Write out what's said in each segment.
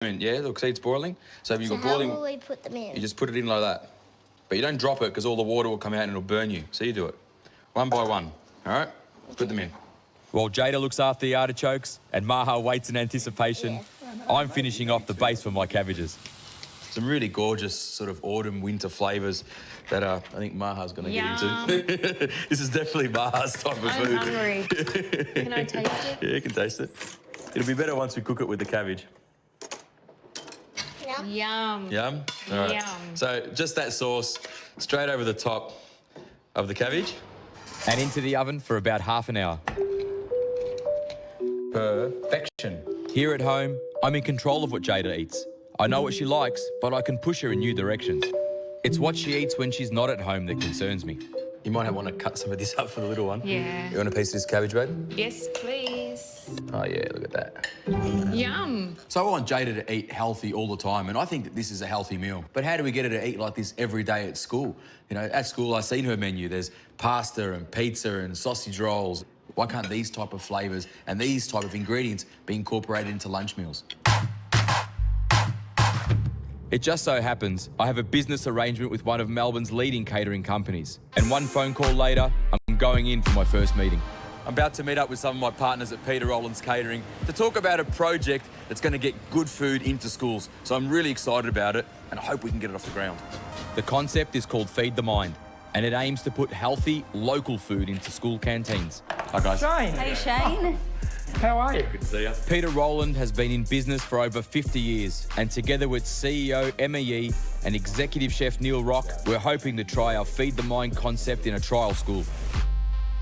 Yeah, look, see it's boiling. So if you've got boiling... how will we put them in? You just put it in like that. But you don't drop it because all the water will come out and it'll burn you. So you do it. One by one, all right? Put them in. While Jada looks after the artichokes and Maha waits in anticipation, I'm finishing off the base for my cabbages. Some really gorgeous sort of autumn, winter flavours that I think Maha's going to get into. This is definitely Maha's type of food. I'm hungry. Can I taste it? Yeah, you can taste it. It'll be better once we cook it with the cabbage. Yum. Yum? All right. Yum. So just that sauce straight over the top of the cabbage and into the oven for about half an hour. Perfection. Here at home, I'm in control of what Jada eats. I know what she likes, but I can push her in new directions. It's what she eats when she's not at home that concerns me. You might want to cut some of this up for the little one. Yeah. You want a piece of this cabbage, babe? Yes, please. Oh, yeah, look at that. Yum. So I want Jada to eat healthy all the time, and I think that this is a healthy meal. But how do we get her to eat like this every day at school? You know, at school, I've seen her menu. There's pasta and pizza and sausage rolls. Why can't these type of flavours and these type of ingredients be incorporated into lunch meals? It just so happens I have a business arrangement with one of Melbourne's leading catering companies. And one phone call later, I'm going in for my first meeting. I'm about to meet up with some of my partners at Peter Rowland's Catering to talk about a project that's going to get good food into schools. So I'm really excited about it, and I hope we can get it off the ground. The concept is called Feed the Mind, and it aims to put healthy, local food into school canteens. Hi, guys. Shane. Hey, Shane. How are you? Good to see you. Peter Rowland has been in business for over 50 years, and together with CEO Emma Yee and executive chef Neil Rock, we're hoping to try our Feed the Mind concept in a trial school.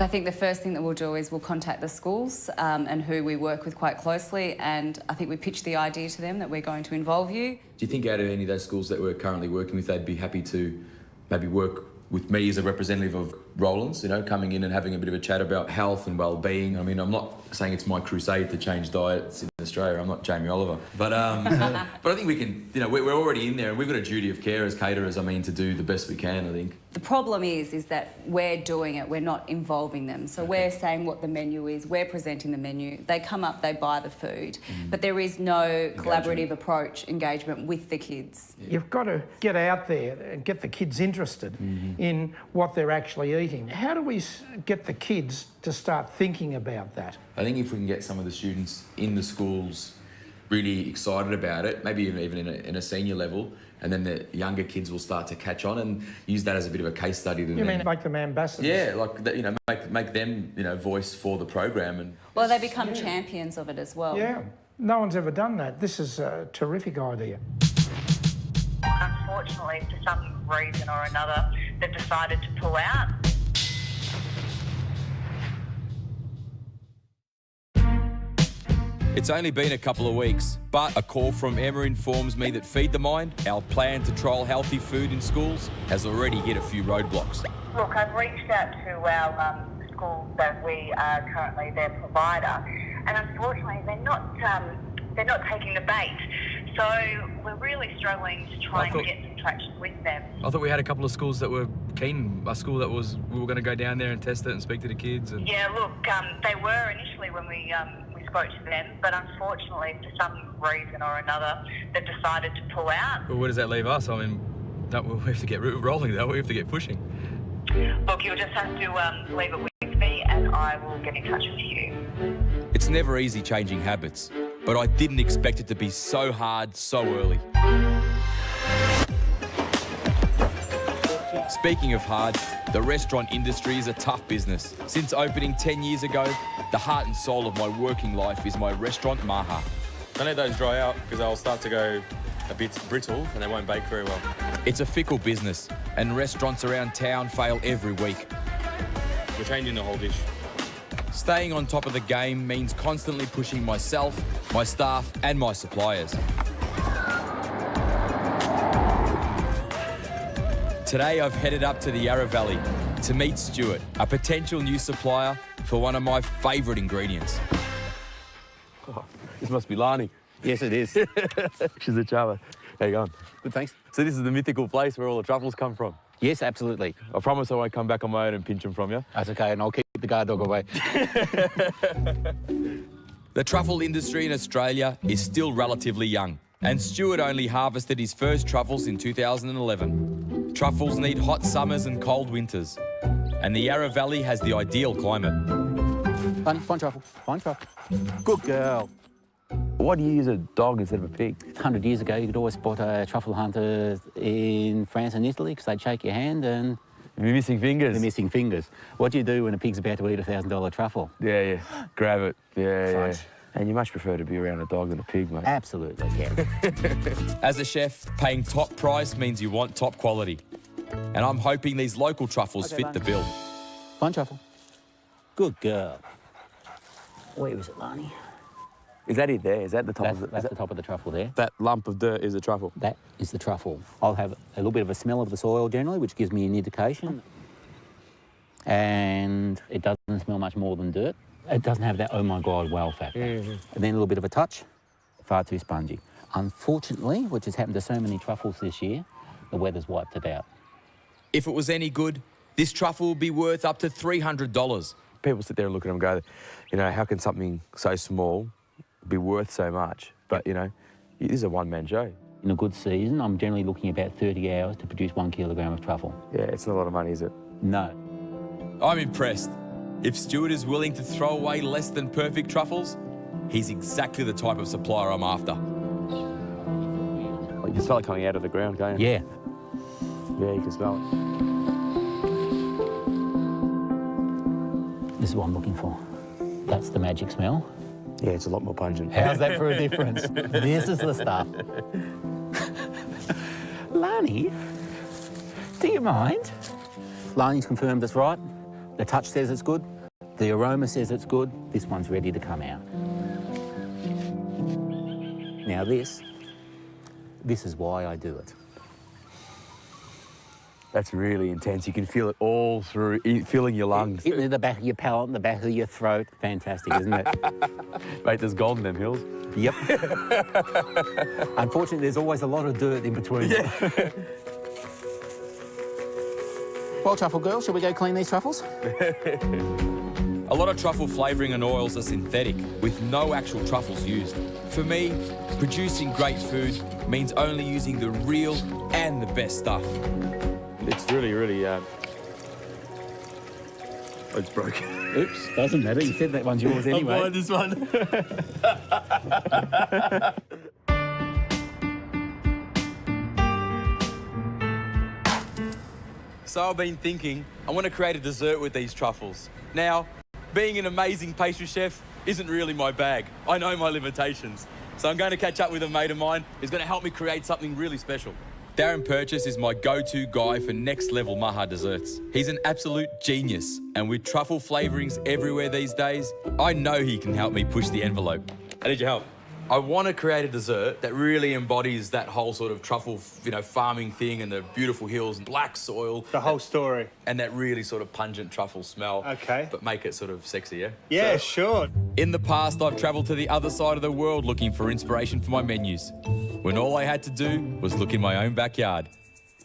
I think the first thing that we'll do is we'll contact the schools and who we work with quite closely, and I think we pitch the idea to them that we're going to involve you. Do you think out of any of those schools that we're currently working with, they'd be happy to maybe work with me as a representative of Rowland's, you know, coming in and having a bit of a chat about health and well-being? I mean, I'm not saying it's my crusade to change diets in Australia. I'm not Jamie Oliver. But but I think we can, you know, we're already in there and we've got a duty of care as caterers, I mean, to do the best we can, I think. The problem is that we're doing it, we're not involving them. So we're saying what the menu is, we're presenting the menu, they come up, they buy the food, but there is no collaborative approach, engagement with the kids. Yeah. You've got to get out there and get the kids interested in what they're actually eating. How do we get the kids to start thinking about that? I think if we can get some of the students in the schools really excited about it, maybe even in a senior level, and then the younger kids will start to catch on and use that as a bit of a case study. You mean make them ambassadors? Yeah, like, you know, make them, you know, voice for the program. And well, they become champions of it as well. Yeah, no one's ever done that. This is a terrific idea. Unfortunately, for some reason or another, they've decided to pull out. It's only been a couple of weeks, but a call from Emma informs me that Feed the Mind, our plan to trial healthy food in schools, has already hit a few roadblocks. Look, I've reached out to our school that we are currently their provider, and unfortunately they're not taking the bait. So we're really struggling to try and get some traction with them. I thought we had a couple of schools that were keen. A school that we were going to go down there and test it and speak to the kids. And... Yeah, look, they were initially when we spoke to them, but unfortunately, for some reason or another, they've decided to pull out. Well, where does that leave us? I mean, we have to get rolling, though. We have to get pushing. Look, you'll just have to leave it with me, and I will get in touch with you. It's never easy changing habits, but I didn't expect it to be so hard so early. Speaking of hard, the restaurant industry is a tough business. Since opening 10 years ago, the heart and soul of my working life is my restaurant, Maha. Don't let those dry out because they'll start to go a bit brittle and they won't bake very well. It's a fickle business and restaurants around town fail every week. We're changing the whole dish. Staying on top of the game means constantly pushing myself, my staff and my suppliers. Today I've headed up to the Yarra Valley to meet Stuart, a potential new supplier for one of my favourite ingredients. Oh, this must be Lani. Yes, it is. She's a chava. How you going? Good, thanks. So this is the mythical place where all the truffles come from? Yes, absolutely. I promise I won't come back on my own and pinch them from you. That's okay, and I'll keep the guard dog away. The truffle industry in Australia is still relatively young. And Stuart only harvested his first truffles in 2011. Truffles need hot summers and cold winters. And the Yarra Valley has the ideal climate. Fine truffle. Fine truffle. Good girl. Why do you use a dog instead of a pig? 100 years ago, you could always spot a truffle hunter in France and Italy because they'd shake your hand and You're missing fingers. they're missing fingers. What do you do when a pig's about to eat a $1,000 truffle? Yeah. Grab it. Yeah. Fudge. And you much prefer to be around a dog than a pig, mate. Absolutely, yeah. As a chef, paying top price means you want top quality. And I'm hoping these local truffles fit the bill. Fine truffle. Good girl. Where was it, Lani? Is that it there? Is that the top of That's the top of the truffle there. That lump of dirt is a truffle. That is the truffle. I'll have a little bit of a smell of the soil generally, which gives me an indication. And it doesn't smell much more than dirt. It doesn't have that, oh my God, wow factor. And then a little bit of a touch, far too spongy. Unfortunately, which has happened to so many truffles this year, the weather's wiped it out. If it was any good, this truffle would be worth up to $300. People sit there and look at them and go, you know, how can something so small be worth so much? But, you know, this is a one-man show. In a good season, I'm generally looking about 30 hours to produce 1 kilogram of truffle. Yeah, it's not a lot of money, is it? No. I'm impressed. If Stuart is willing to throw away less than perfect truffles, he's exactly the type of supplier I'm after. Like, you can smell it coming out of the ground, can't you? Yeah. Yeah, you can smell it. This is what I'm looking for. That's the magic smell. Yeah, it's a lot more pungent. How's that for a difference? This is the stuff. Lani, do you mind? Lani's confirmed it's right. The touch says it's good. The aroma says it's good. This one's ready to come out. Now this is why I do it. That's really intense. You can feel it all through, filling your lungs. In the back of your palate, in the back of your throat. Fantastic, isn't it? Mate, there's gold in them hills. Yep. Unfortunately, there's always a lot of dirt in between. Yeah. Well, truffle girl, shall we go clean these truffles? A lot of truffle flavouring and oils are synthetic, with no actual truffles used. For me, producing great food means only using the real and the best stuff. It's really, really, it's broken. Oops, doesn't matter. You said that one's yours anyway. I'm buying this one. So I've been thinking, I want to create a dessert with these truffles. Now, being an amazing pastry chef isn't really my bag. I know my limitations. So I'm going to catch up with a mate of mine who's going to help me create something really special. Darren Purchase is my go-to guy for next-level maha desserts. He's an absolute genius, and with truffle flavourings everywhere these days, I know he can help me push the envelope. I need your help. I want to create a dessert that really embodies that whole sort of truffle, farming thing and the beautiful hills and black soil. The whole story. And that really sort of pungent truffle smell. Okay. But make it sort of sexy, yeah? Yeah, So, sure. in the past, I've travelled to the other side of the world looking for inspiration for my menus, when all I had to do was look in my own backyard.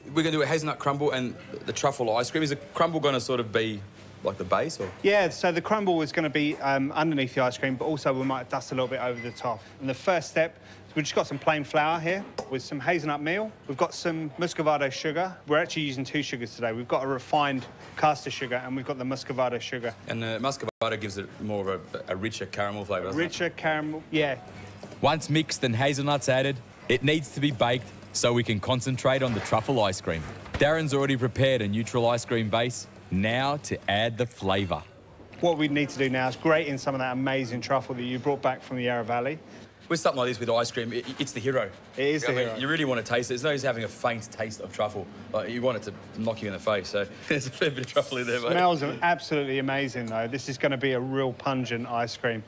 We're going to do a hazelnut crumble and the truffle ice cream. Is the crumble going to sort of be like the base, or? Yeah, so the crumble is going to be underneath the ice cream, but also we might dust a little bit over the top. And the first step, we've just got some plain flour here with some hazelnut meal. We've got some muscovado sugar. We're actually using 2 sugars today. We've got a refined caster sugar and we've got the muscovado sugar. And the muscovado gives it more of a richer caramel flavour, doesn't it? Richer caramel, yeah. Once mixed and hazelnuts added, it needs to be baked so we can concentrate on the truffle ice cream. Darren's already prepared a neutral ice cream base. Now to add the flavour. What we need to do now is grate in some of that amazing truffle that you brought back from the Yarra Valley. With something like this with ice cream, it's the hero. It is the hero. You really want to taste it. There's no use having a faint taste of truffle. Like, you want it to knock you in the face, so there's a fair bit of truffle in there, mate. Smells absolutely amazing, though. This is going to be a real pungent ice cream.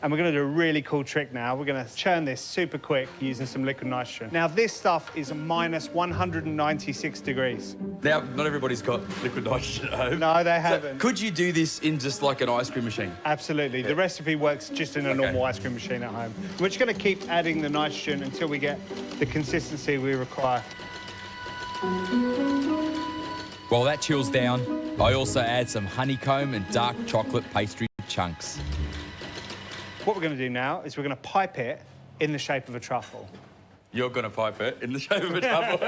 And we're going to do a really cool trick now. We're going to churn this super quick using some liquid nitrogen. Now, this stuff is minus 196 degrees. Now, not everybody's got liquid nitrogen at home. No, they So haven't. could you do this in just like an ice cream machine? Absolutely. The recipe works just in a normal ice cream machine at home. We're just going to keep adding the nitrogen until we get the consistency we require. While that chills down, I also add some honeycomb and dark chocolate pastry chunks. What we're going to do now is we're going to pipe it in the shape of a truffle. You're going to pipe it in the shape of a truffle.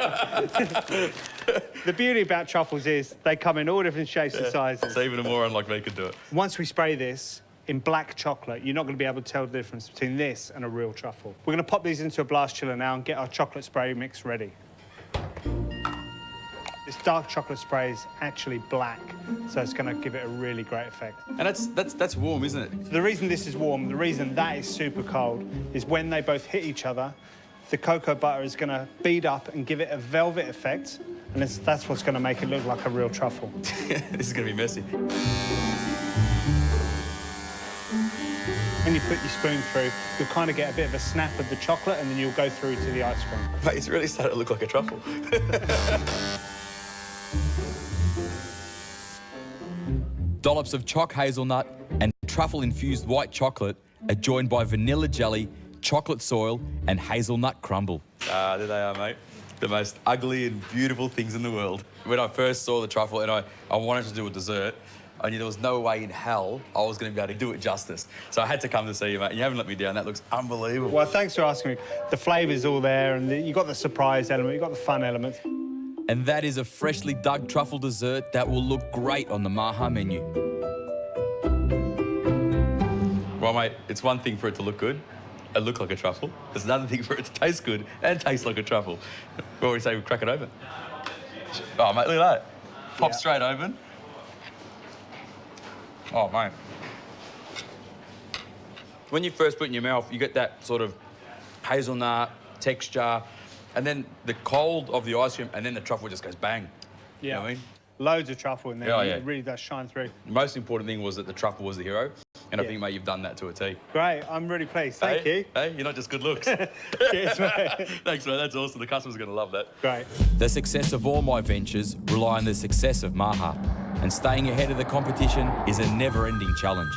The beauty about truffles is they come in all different shapes and sizes. So even a moron like me could do it. Once we spray this in black chocolate, you're not going to be able to tell the difference between this and a real truffle. We're going to pop these into a blast chiller now and get our chocolate spray mix ready. This dark chocolate spray is actually black, so it's going to give it a really great effect. And that's warm, isn't it? The reason this is warm, the reason that is super cold, is when they both hit each other, the cocoa butter is going to bead up and give it a velvet effect, and that's what's going to make it look like a real truffle. This is going to be messy. When you put your spoon through, you'll kind of get a bit of a snap of the chocolate, and then you'll go through to the ice cream. Mate, it's really starting to look like a truffle. Dollops of choc hazelnut and truffle-infused white chocolate are joined by vanilla jelly, chocolate soil and hazelnut crumble. Ah, there they are, mate. The most ugly and beautiful things in the world. When I first saw the truffle and I wanted to do a dessert, I knew there was no way in hell I was going to be able to do it justice. So I had to come to see you, mate. You haven't let me down. That looks unbelievable. Well, thanks for asking me. The flavour's all there, and you've got the surprise element, you've got the fun element. And that is a freshly dug truffle dessert that will look great on the Maha menu. Well, mate, it's one thing for it to look good and look like a truffle. It's another thing for it to taste good and taste like a truffle. What do we say we crack it open? Oh, mate, look at that. Pop straight open. Oh, mate. When you first put it in your mouth, you get that sort of hazelnut texture, and then the cold of the ice cream, and then the truffle just goes bang. Yeah. You know what I mean? Loads of truffle in there. Yeah, yeah. It really does shine through. The most important thing was that the truffle was the hero, and I think, mate, you've done that to a T. Great, I'm really pleased. Thank you. Hey, you're not just good looks. Cheers, mate. Thanks, mate. That's awesome. The customers are going to love that. Great. The success of all my ventures rely on the success of Maha, and staying ahead of the competition is a never-ending challenge.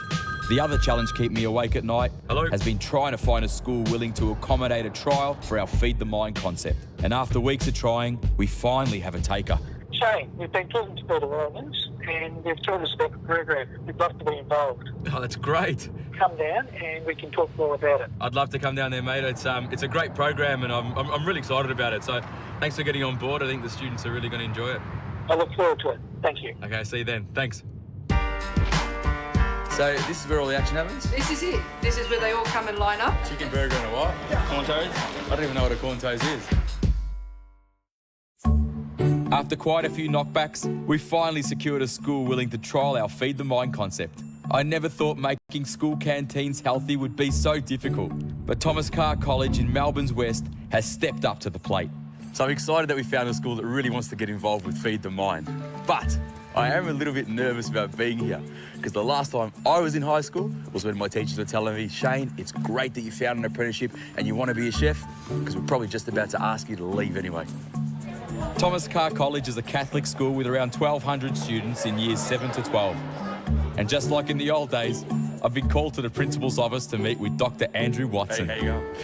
The other challenge keeping me awake at night has been trying to find a school willing to accommodate a trial for our Feed the Mind concept. And after weeks of trying, we finally have a taker. Shane, we've been talking to the developments and they've told us about the program. We'd love to be involved. Oh, that's great. Come down and we can talk more about it. I'd love to come down there, mate. It's a great program and I'm really excited about it. So thanks for getting on board. I think the students are really going to enjoy it. I look forward to it. Thank you. Okay, see you then. Thanks. So this is where all the action happens? This is it. This is where they all come and line up. Chicken burger and a what? Yeah. Corn toast? I don't even know what a corn toast is. After quite a few knockbacks, we finally secured a school willing to trial our Feed the Mind concept. I never thought making school canteens healthy would be so difficult, but Thomas Carr College in Melbourne's West has stepped up to the plate. So I'm excited that we found a school that really wants to get involved with Feed the Mind. But I am a little bit nervous about being here because the last time I was in high school was when my teachers were telling me, Shane, it's great that you found an apprenticeship and you want to be a chef, because we're probably just about to ask you to leave anyway. Thomas Carr College is a Catholic school with around 1,200 students in years 7 to 12. And just like in the old days, I've been called to the principal's office to meet with Dr. Andrew Watson. Hey, how you going?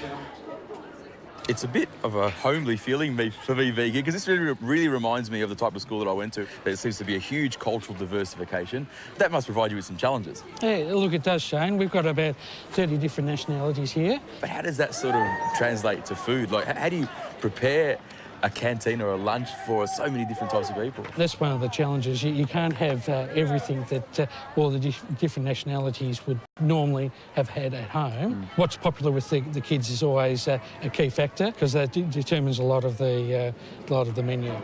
It's a bit of a homely feeling for me being here, because this really reminds me of the type of school that I went to. There seems to be a huge cultural diversification. That must provide you with some challenges. Yeah, look, it does, Shane. We've got about 30 different nationalities here. But how does that sort of translate to food? Like, how do you prepare a canteen or a lunch for so many different types of people? That's one of the challenges. You can't have everything that all the different nationalities would normally have had at home. What's popular with the kids is always a key factor, because that determines a lot of the menu.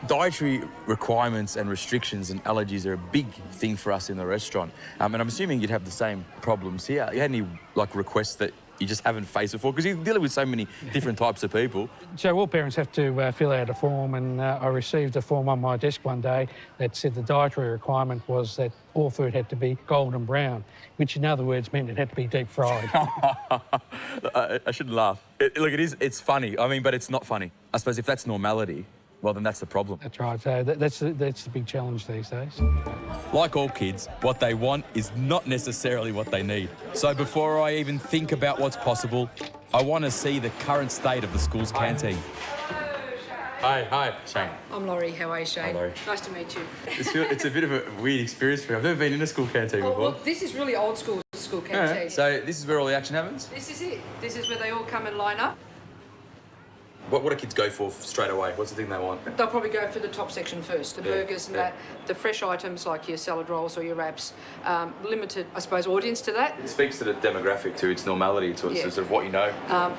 Dietary requirements and restrictions and allergies are a big thing for us in the restaurant. And I'm assuming you'd have the same problems here. You had any requests that you just haven't faced before? Because you're dealing with so many different types of people. So all parents have to fill out a form, and I received a form on my desk one day that said the dietary requirement was that all food had to be golden brown, which in other words meant it had to be deep fried. I shouldn't laugh. It's funny. I mean, but it's not funny. I suppose if that's normality, well, then that's the problem. That's right. So that's the big challenge these days. Like all kids, what they want is not necessarily what they need. So before I even think about what's possible, I want to see the current state of the school's canteen. Hi, Shane. I'm Laurie. How are you, Shane? Hi, Laurie. Nice to meet you. It's a bit of a weird experience for me. I've never been in a school canteen before. Well, this is really old school canteen. So this is where all the action happens? This is it. This is where they all come and line up. What do kids go for straight away? What's the thing they want? They'll probably go for the top section first, the burgers and that. The fresh items like your salad rolls or your wraps. Limited, I suppose, audience to that. It speaks to the demographic, to its normality, to its sort of what you know.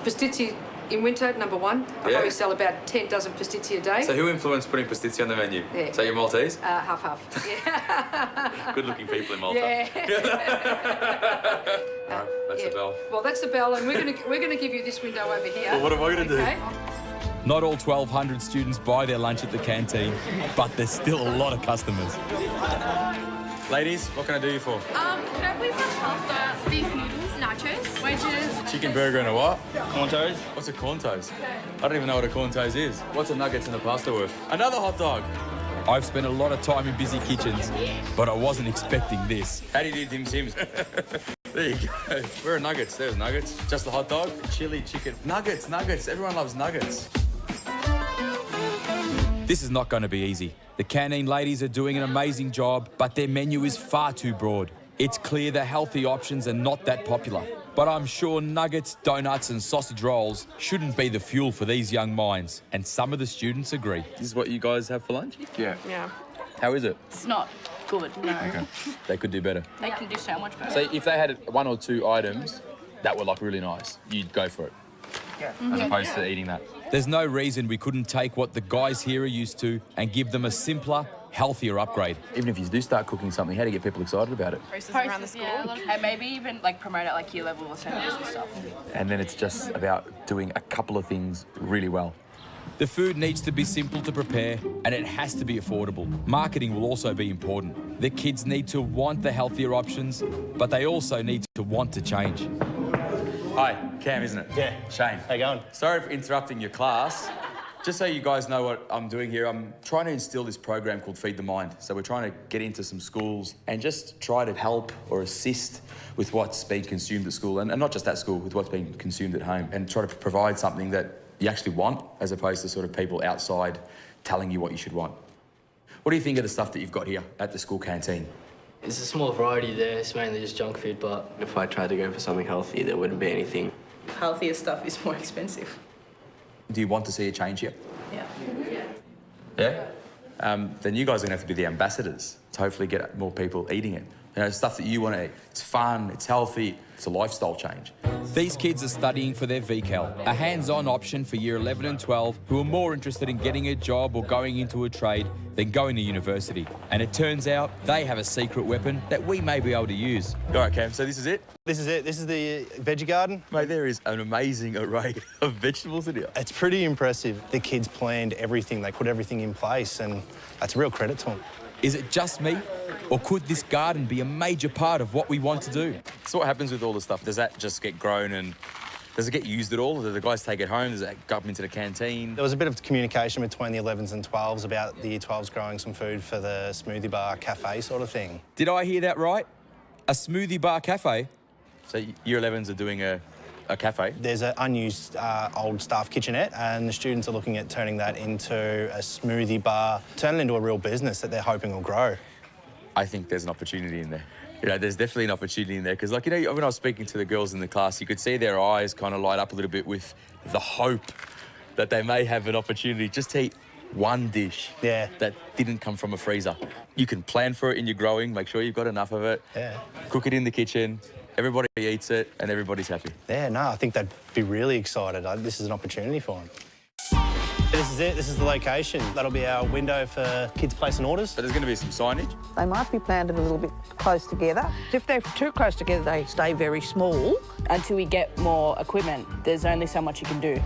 Pastizzi in winter, number one. I probably sell about 10 dozen pastizzi a day. So who influenced putting pastizzi on the menu? Yeah. So you're Maltese? Half-half. Yeah. Good-looking people in Malta. Yeah. That's the bell. Well, that's the bell, and we're gonna give you this window over here. Well, what am I gonna do? Not all 1,200 students buy their lunch at the canteen, but there's still a lot of customers. Ladies, what can I do you for? Can I please have pasta, beef noodles, nachos, wedges? Chicken burger and a what? Corn toast. What's a corn toast? I don't even know what a corn toast is. What's a nuggets and a pasta worth? Another hot dog. I've spent a lot of time in busy kitchens, but I wasn't expecting this. How do you do dim sims? There you go. Where are nuggets? There's nuggets. Just a hot dog? Chili, chicken. Nuggets, nuggets. Everyone loves nuggets. This is not going to be easy. The canteen ladies are doing an amazing job, but their menu is far too broad. It's clear the healthy options are not that popular. But I'm sure nuggets, donuts and sausage rolls shouldn't be the fuel for these young minds. And some of the students agree. This is what you guys have for lunch? Yeah. Yeah. How is it? It's not good, no. Okay. They could do better. They can do so much better. So if they had 1 or 2 items that were like really nice, you'd go for it. Yeah. As opposed to eating that. There's no reason we couldn't take what the guys here are used to and give them a simpler, healthier upgrade. Even if you do start cooking something, how do you get people excited about it? Posters around the school, and maybe even like promote at like year level assemblies and stuff. And then it's just about doing a couple of things really well. The food needs to be simple to prepare and it has to be affordable. Marketing will also be important. The kids need to want the healthier options, but they also need to want to change. Hi, Cam, isn't it? Yeah. Shane. How you going? Sorry for interrupting your class. Just so you guys know what I'm doing here, I'm trying to instill this program called Feed the Mind. So we're trying to get into some schools and just try to help or assist with what's being consumed at school, and not just at school, with what's being consumed at home, and try to provide something that you actually want, as opposed to sort of people outside telling you what you should want. What do you think of the stuff that you've got here at the school canteen? There's a small variety there. It's mainly just junk food, but if I tried to go for something healthy, there wouldn't be anything. Healthier stuff is more expensive. Do you want to see a change here? Yeah. Yeah? Then you guys are going to have to be the ambassadors to hopefully get more people eating it. You know, stuff that you want to eat. It's fun, it's healthy, it's a lifestyle change. These kids are studying for their VCAL, a hands-on option for year 11 and 12 who are more interested in getting a job or going into a trade than going to university. And it turns out they have a secret weapon that we may be able to use. All right, Cam, so this is it? This is it. This is the veggie garden. Mate, there is an amazing array of vegetables in here. It's pretty impressive. The kids planned everything. They put everything in place, and that's a real credit to them. Is it just me? Or could this garden be a major part of what we want to do? So what happens with all the stuff? Does that just get grown and does it get used at all? Do the guys take it home? Does it go up into the canteen? There was a bit of communication between the 11s and 12s about the year 12s growing some food for the smoothie bar cafe sort of thing. Did I hear that right? A smoothie bar cafe? So year 11s are doing a cafe? There's an unused old staff kitchenette, and the students are looking at turning that into a smoothie bar, turn it into a real business that they're hoping will grow. I think there's an opportunity in there. You know, there's definitely an opportunity in there because, like, you know, when I was speaking to the girls in the class, you could see their eyes kind of light up a little bit with the hope that they may have an opportunity just to eat one dish that didn't come from a freezer. You can plan for it in your growing, make sure you've got enough of it, cook it in the kitchen, everybody eats it and everybody's happy. Yeah, no, I think they'd be really excited. This is an opportunity for them. This is it. This is the location. That'll be our window for kids placing orders. So there's going to be some signage. They might be planted a little bit close together. If they're too close together, they stay very small. Until we get more equipment, there's only so much you can do.